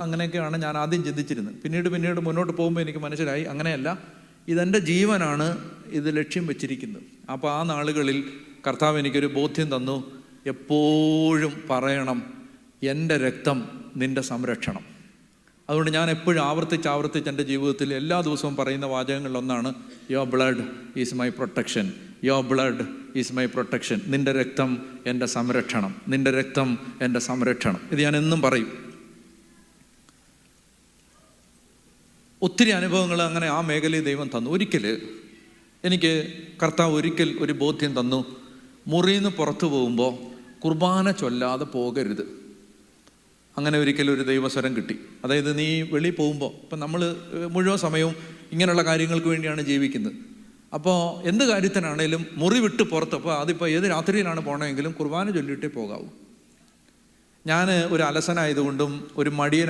അങ്ങനെയൊക്കെയാണ് ഞാൻ ആദ്യം ചിന്തിച്ചിരുന്നത്. പിന്നീട് മുന്നോട്ട് പോകുമ്പോൾ എനിക്ക് മനസ്സിലായി അങ്ങനെയല്ല, ഇതെൻ്റെ ജീവനാണ് ഇത് ലക്ഷ്യം വെച്ചിരിക്കുന്നത്. അപ്പോൾ ആ നാളുകളിൽ കർത്താവ് എനിക്കൊരു ബോധ്യം തന്നു, എപ്പോഴും പറയണം, എൻ്റെ രക്തം നിൻ്റെ സംരക്ഷണം. അതുകൊണ്ട് ഞാൻ എപ്പോഴും ആവർത്തിച്ച് എൻ്റെ ജീവിതത്തിൽ എല്ലാ ദിവസവും പറയുന്ന വാചകങ്ങളിലൊന്നാണ്, your blood is my protection, your blood is my protection. നിൻ്റെ രക്തം എൻ്റെ സംരക്ഷണം, നിൻ്റെ രക്തം എൻ്റെ സംരക്ഷണം. ഇത് ഞാൻ എന്നും പറയും. ഒത്തിരി അനുഭവങ്ങൾ അങ്ങനെ ആ മേഖലയിൽ ദൈവം തന്നു. എനിക്ക് കർത്താവ് ഒരു ബോധ്യം തന്നു, മുറിയിൽ നിന്ന് പുറത്തു പോകുമ്പോൾ കുർബാന ചൊല്ലാതെ പോകരുത്. അങ്ങനെ ഒരു ദൈവസ്വരം കിട്ടി. അതായത് നീ വെളിയിൽ പോകുമ്പോൾ, ഇപ്പം നമ്മൾ മുഴുവൻ സമയവും ഇങ്ങനെയുള്ള കാര്യങ്ങൾക്ക് വേണ്ടിയാണ് ജീവിക്കുന്നത്. അപ്പോൾ എന്ത് കാര്യത്തിനാണേലും മുറി വിട്ട് പുറത്ത്, അപ്പോൾ അതിപ്പോൾ ഏത് രാത്രിയിലാണ് പോകണമെങ്കിലും കുർബാന ചൊല്ലിയിട്ടേ പോകാവൂ. ഞാൻ ഒരു അലസനായതുകൊണ്ടും ഒരു മടിയനായ